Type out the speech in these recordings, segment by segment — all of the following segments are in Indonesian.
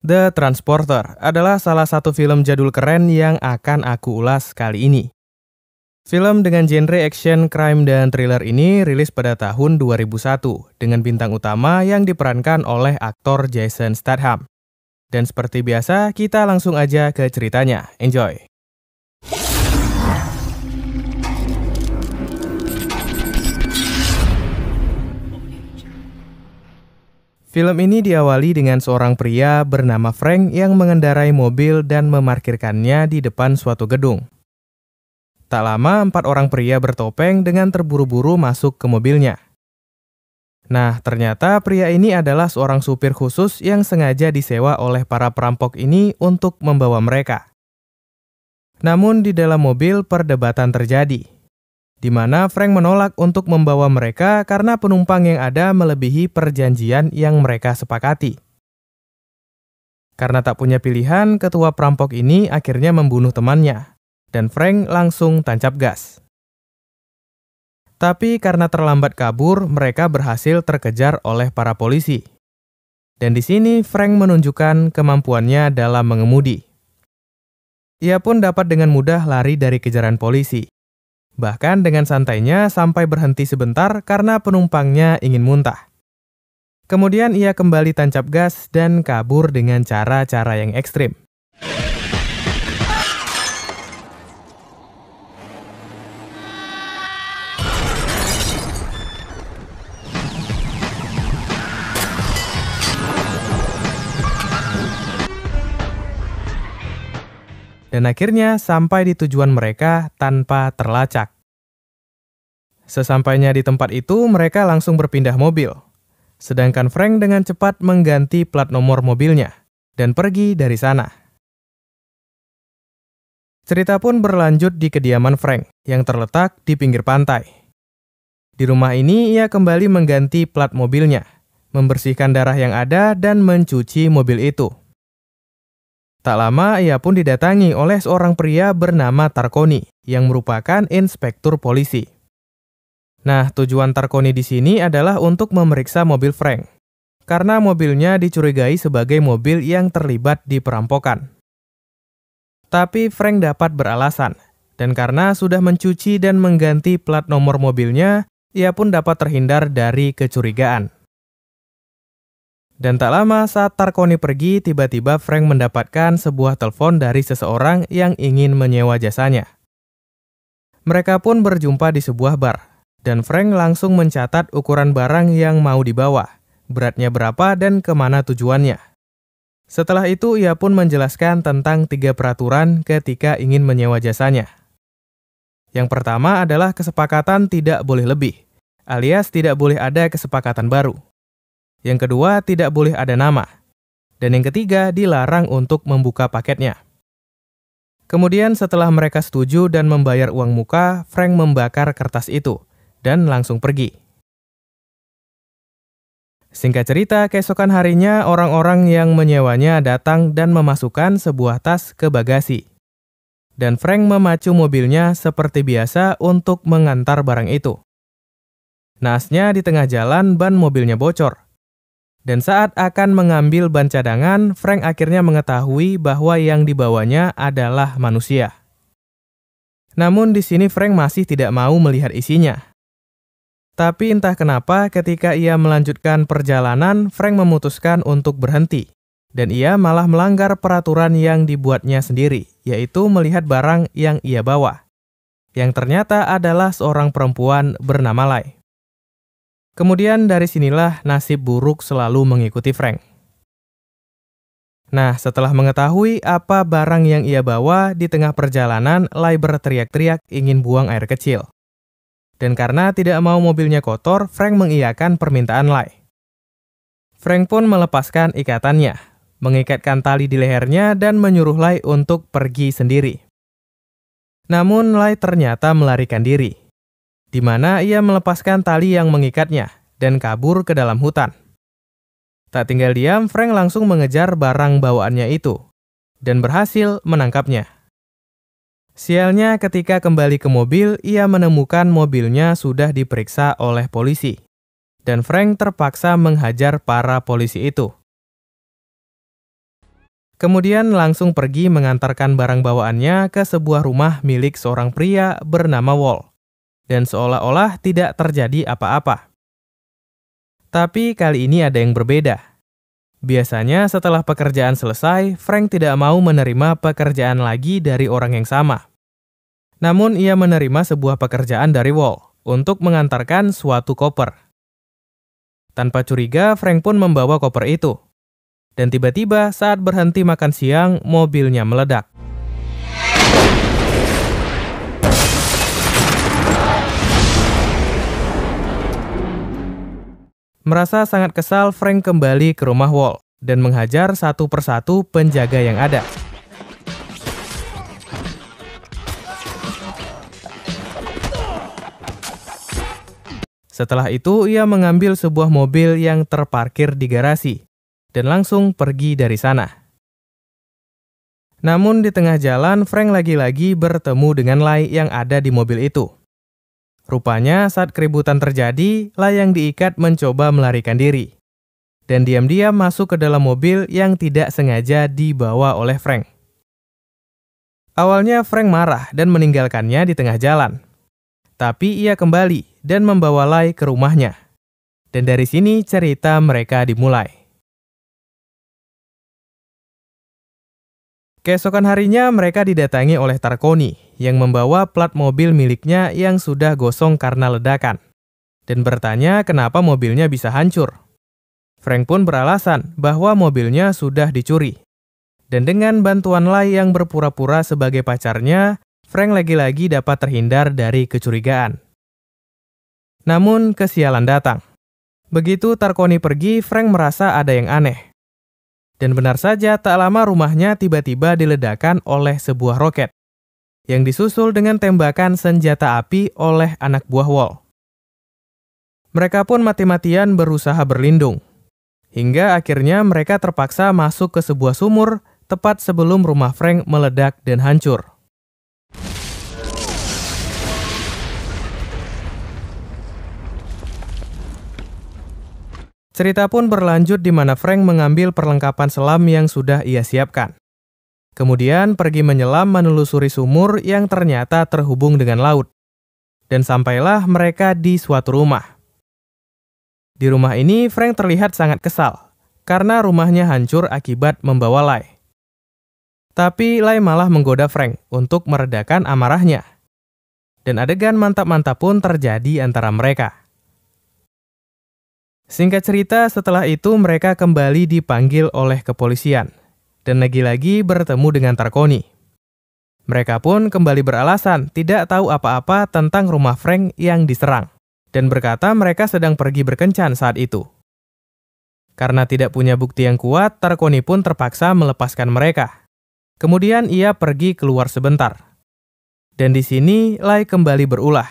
The Transporter adalah salah satu film jadul keren yang akan aku ulas kali ini. Film dengan genre action, crime, dan thriller ini rilis pada tahun 2001 dengan bintang utama yang diperankan oleh aktor Jason Statham. Dan seperti biasa, kita langsung aja ke ceritanya. Enjoy! Film ini diawali dengan seorang pria bernama Frank yang mengendarai mobil dan memarkirkannya di depan suatu gedung. Tak lama, 4 orang pria bertopeng dengan terburu-buru masuk ke mobilnya. Nah, ternyata pria ini adalah seorang supir khusus yang sengaja disewa oleh para perampok ini untuk membawa mereka. Namun di dalam mobil perdebatan terjadi, di mana Frank menolak untuk membawa mereka karena penumpang yang ada melebihi perjanjian yang mereka sepakati. Karena tak punya pilihan, ketua perampok ini akhirnya membunuh temannya, dan Frank langsung tancap gas. Tapi karena terlambat kabur, mereka berhasil terkejar oleh para polisi. Dan di sini Frank menunjukkan kemampuannya dalam mengemudi. Ia pun dapat dengan mudah lari dari kejaran polisi. Bahkan dengan santainya sampai berhenti sebentar karena penumpangnya ingin muntah. Kemudian ia kembali tancap gas dan kabur dengan cara-cara yang ekstrim. Dan akhirnya sampai di tujuan mereka tanpa terlacak. Sesampainya di tempat itu, mereka langsung berpindah mobil. Sedangkan Frank dengan cepat mengganti plat nomor mobilnya dan pergi dari sana. Cerita pun berlanjut di kediaman Frank yang terletak di pinggir pantai. Di rumah ini ia kembali mengganti plat mobilnya, membersihkan darah yang ada dan mencuci mobil itu. Tak lama ia pun didatangi oleh seorang pria bernama Tarkoni yang merupakan inspektur polisi. Nah, tujuan Tarkoni di sini adalah untuk memeriksa mobil Frank, karena mobilnya dicurigai sebagai mobil yang terlibat di perampokan. Tapi Frank dapat beralasan, dan karena sudah mencuci dan mengganti plat nomor mobilnya, ia pun dapat terhindar dari kecurigaan. Dan tak lama saat Tarkoni pergi, tiba-tiba Frank mendapatkan sebuah telepon dari seseorang yang ingin menyewa jasanya. Mereka pun berjumpa di sebuah bar, dan Frank langsung mencatat ukuran barang yang mau dibawa, beratnya berapa dan kemana tujuannya. Setelah itu ia pun menjelaskan tentang 3 peraturan ketika ingin menyewa jasanya. Yang pertama adalah kesepakatan tidak boleh lebih, alias tidak boleh ada kesepakatan baru. Yang kedua, tidak boleh ada nama. Dan yang ketiga, dilarang untuk membuka paketnya. Kemudian setelah mereka setuju dan membayar uang muka, Frank membakar kertas itu dan langsung pergi. Singkat cerita, keesokan harinya orang-orang yang menyewanya datang dan memasukkan sebuah tas ke bagasi. Dan Frank memacu mobilnya seperti biasa untuk mengantar barang itu. Naasnya di tengah jalan ban mobilnya bocor. Dan saat akan mengambil ban cadangan, Frank akhirnya mengetahui bahwa yang dibawanya adalah manusia. Namun di sini Frank masih tidak mau melihat isinya. Tapi entah kenapa ketika ia melanjutkan perjalanan, Frank memutuskan untuk berhenti. Dan ia malah melanggar peraturan yang dibuatnya sendiri, yaitu melihat barang yang ia bawa. Yang ternyata adalah seorang perempuan bernama Lai. Kemudian dari sinilah nasib buruk selalu mengikuti Frank. Nah, setelah mengetahui apa barang yang ia bawa, di tengah perjalanan, Lai berteriak-teriak ingin buang air kecil. Dan karena tidak mau mobilnya kotor, Frank mengiyakan permintaan Lai. Frank pun melepaskan ikatannya, mengikatkan tali di lehernya dan menyuruh Lai untuk pergi sendiri. Namun Lai ternyata melarikan diri, di mana ia melepaskan tali yang mengikatnya dan kabur ke dalam hutan. Tak tinggal diam, Frank langsung mengejar barang bawaannya itu dan berhasil menangkapnya. Sialnya ketika kembali ke mobil, ia menemukan mobilnya sudah diperiksa oleh polisi. Dan Frank terpaksa menghajar para polisi itu. Kemudian langsung pergi mengantarkan barang bawaannya ke sebuah rumah milik seorang pria bernama Wall. Dan seolah-olah tidak terjadi apa-apa. Tapi kali ini ada yang berbeda. Biasanya setelah pekerjaan selesai, Frank tidak mau menerima pekerjaan lagi dari orang yang sama. Namun ia menerima sebuah pekerjaan dari Wall untuk mengantarkan suatu koper. Tanpa curiga, Frank pun membawa koper itu. Dan tiba-tiba saat berhenti makan siang, mobilnya meledak. Merasa sangat kesal, Frank kembali ke rumah Wall dan menghajar satu persatu penjaga yang ada. Setelah itu, ia mengambil sebuah mobil yang terparkir di garasi dan langsung pergi dari sana. Namun di tengah jalan, Frank lagi-lagi bertemu dengan Lai yang ada di mobil itu. Rupanya saat keributan terjadi, Lai yang diikat mencoba melarikan diri. Dan diam-diam masuk ke dalam mobil yang tidak sengaja dibawa oleh Frank. Awalnya Frank marah dan meninggalkannya di tengah jalan. Tapi ia kembali dan membawa Lai ke rumahnya. Dan dari sini cerita mereka dimulai. Keesokan harinya mereka didatangi oleh Tarkoni yang membawa plat mobil miliknya yang sudah gosong karena ledakan dan bertanya kenapa mobilnya bisa hancur. Frank pun beralasan bahwa mobilnya sudah dicuri. Dan dengan bantuan Lai yang berpura-pura sebagai pacarnya, Frank lagi-lagi dapat terhindar dari kecurigaan. Namun kesialan datang. Begitu Tarkoni pergi, Frank merasa ada yang aneh. Dan benar saja, tak lama rumahnya tiba-tiba diledakkan oleh sebuah roket yang disusul dengan tembakan senjata api oleh anak buah Wall. Mereka pun mati-matian berusaha berlindung, hingga akhirnya mereka terpaksa masuk ke sebuah sumur tepat sebelum rumah Frank meledak dan hancur. Cerita pun berlanjut di mana Frank mengambil perlengkapan selam yang sudah ia siapkan. Kemudian pergi menyelam menelusuri sumur yang ternyata terhubung dengan laut. Dan sampailah mereka di suatu rumah. Di rumah ini Frank terlihat sangat kesal karena rumahnya hancur akibat membawa Lai. Tapi Lai malah menggoda Frank untuk meredakan amarahnya. Dan adegan mantap-mantap pun terjadi antara mereka. Singkat cerita, setelah itu mereka kembali dipanggil oleh kepolisian dan lagi-lagi bertemu dengan Tarkoni. Mereka pun kembali beralasan tidak tahu apa-apa tentang rumah Frank yang diserang dan berkata mereka sedang pergi berkencan saat itu. Karena tidak punya bukti yang kuat, Tarkoni pun terpaksa melepaskan mereka. Kemudian ia pergi keluar sebentar. Dan di sini Lai kembali berulah,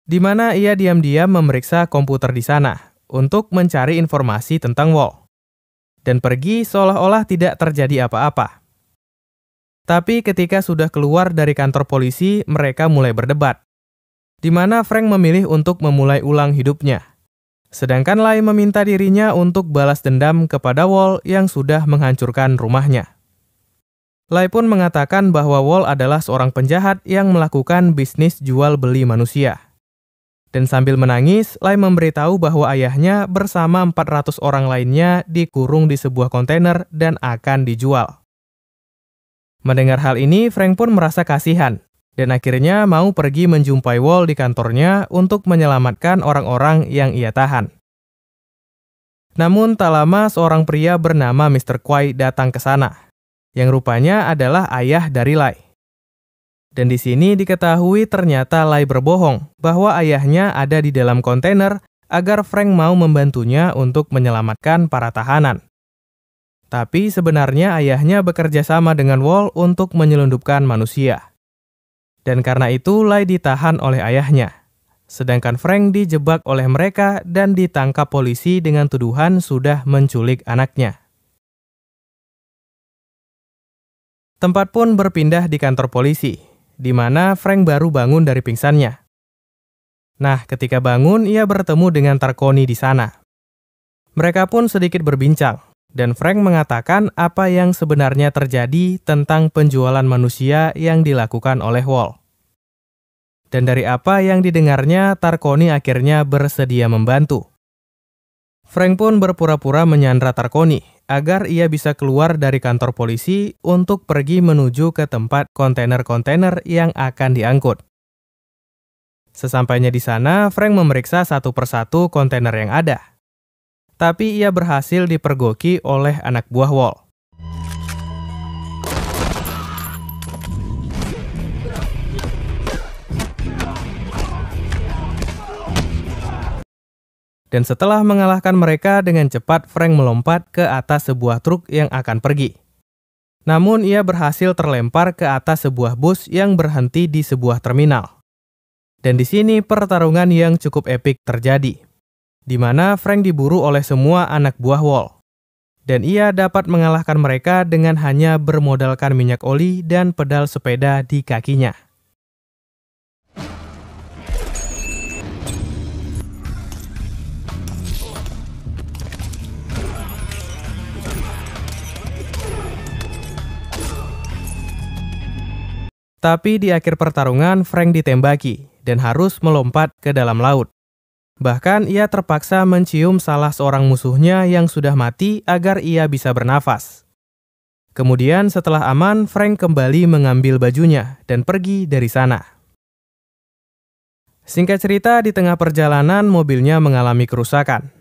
di mana ia diam-diam memeriksa komputer di sana untuk mencari informasi tentang Wall, dan pergi seolah-olah tidak terjadi apa-apa. Tapi ketika sudah keluar dari kantor polisi, mereka mulai berdebat, di mana Frank memilih untuk memulai ulang hidupnya, sedangkan Lai meminta dirinya untuk balas dendam kepada Wall yang sudah menghancurkan rumahnya. Lai pun mengatakan bahwa Wall adalah seorang penjahat yang melakukan bisnis jual-beli manusia. Dan sambil menangis, Lai memberitahu bahwa ayahnya bersama 400 orang lainnya dikurung di sebuah kontainer dan akan dijual. Mendengar hal ini, Frank pun merasa kasihan dan akhirnya mau pergi menjumpai Wall di kantornya untuk menyelamatkan orang-orang yang ia tahan. Namun tak lama seorang pria bernama Mr. Kwai datang ke sana, yang rupanya adalah ayah dari Lai. Dan di sini diketahui ternyata Lai berbohong bahwa ayahnya ada di dalam kontainer agar Frank mau membantunya untuk menyelamatkan para tahanan. Tapi sebenarnya ayahnya bekerja sama dengan Wall untuk menyelundupkan manusia. Dan karena itu Lai ditahan oleh ayahnya. Sedangkan Frank dijebak oleh mereka dan ditangkap polisi dengan tuduhan sudah menculik anaknya. Tempat pun berpindah di kantor polisi, di mana Frank baru bangun dari pingsannya. Nah, ketika bangun, ia bertemu dengan Tarkoni di sana. Mereka pun sedikit berbincang, Dan Frank mengatakan apa yang sebenarnya terjadi tentang penjualan manusia yang dilakukan oleh Wall. Dan dari apa yang didengarnya, Tarconi akhirnya bersedia membantu. Frank pun berpura-pura menyandra Tarconi agar ia bisa keluar dari kantor polisi untuk pergi menuju ke tempat kontainer-kontainer yang akan diangkut. Sesampainya di sana, Frank memeriksa satu persatu kontainer yang ada. Tapi ia berhasil dipergoki oleh anak buah Wall. Dan setelah mengalahkan mereka dengan cepat, Frank melompat ke atas sebuah truk yang akan pergi. Namun ia berhasil terlempar ke atas sebuah bus yang berhenti di sebuah terminal. Dan di sini pertarungan yang cukup epik terjadi, di mana Frank diburu oleh semua anak buah Wall. Dan ia dapat mengalahkan mereka dengan hanya bermodalkan minyak oli dan pedal sepeda di kakinya. Tapi di akhir pertarungan, Frank ditembaki dan harus melompat ke dalam laut. Bahkan ia terpaksa mencium salah seorang musuhnya yang sudah mati agar ia bisa bernafas. Kemudian setelah aman, Frank kembali mengambil bajunya dan pergi dari sana. Singkat cerita, di tengah perjalanan mobilnya mengalami kerusakan.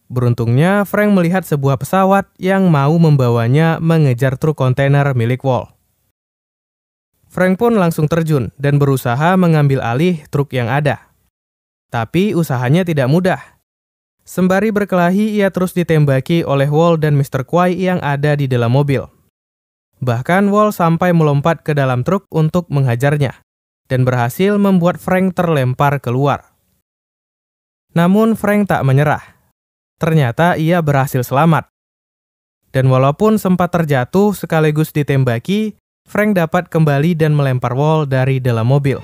Beruntungnya, Frank melihat sebuah pesawat yang mau membawanya mengejar truk kontainer milik Wall. Frank pun langsung terjun dan berusaha mengambil alih truk yang ada. Tapi usahanya tidak mudah. Sembari berkelahi, ia terus ditembaki oleh Wall dan Mr. Kwai yang ada di dalam mobil. Bahkan Wall sampai melompat ke dalam truk untuk menghajarnya, dan berhasil membuat Frank terlempar keluar. Namun Frank tak menyerah. Ternyata ia berhasil selamat. Dan walaupun sempat terjatuh sekaligus ditembaki, Frank dapat kembali dan melempar Wall dari dalam mobil.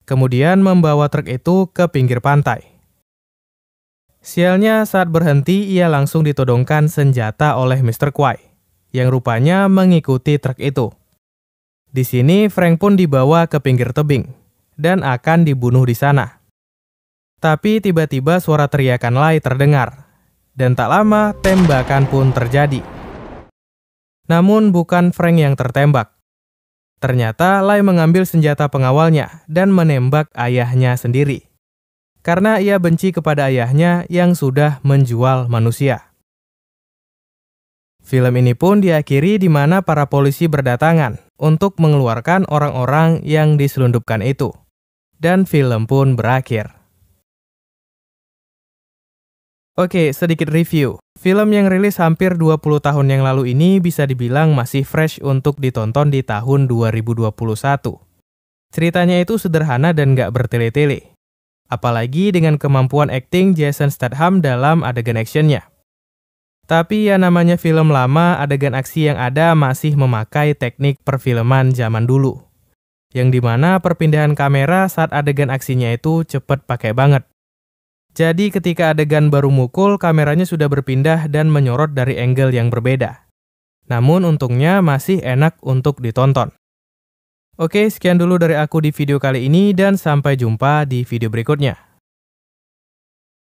Kemudian membawa truk itu ke pinggir pantai. Sialnya saat berhenti ia langsung ditodongkan senjata oleh Mr. Kwai, yang rupanya mengikuti truk itu. Di sini Frank pun dibawa ke pinggir tebing, dan akan dibunuh di sana. Tapi tiba-tiba suara teriakan Lai terdengar, dan tak lama tembakan pun terjadi. Namun bukan Frank yang tertembak. Ternyata Lai mengambil senjata pengawalnya dan menembak ayahnya sendiri. Karena ia benci kepada ayahnya yang sudah menjual manusia. Film ini pun diakhiri di mana para polisi berdatangan untuk mengeluarkan orang-orang yang diselundupkan itu. Dan film pun berakhir. Oke, sedikit review. Film yang rilis hampir 20 tahun yang lalu ini bisa dibilang masih fresh untuk ditonton di tahun 2021. Ceritanya itu sederhana dan gak bertele-tele. Apalagi dengan kemampuan akting Jason Statham dalam adegan actionnya. Tapi ya namanya film lama, adegan aksi yang ada masih memakai teknik perfilman zaman dulu. Yang dimana perpindahan kamera saat adegan aksinya itu cepet pakai banget. Jadi ketika adegan baru mukul, kameranya sudah berpindah dan menyorot dari angle yang berbeda. Namun untungnya masih enak untuk ditonton. Oke, sekian dulu dari aku di video kali ini dan sampai jumpa di video berikutnya.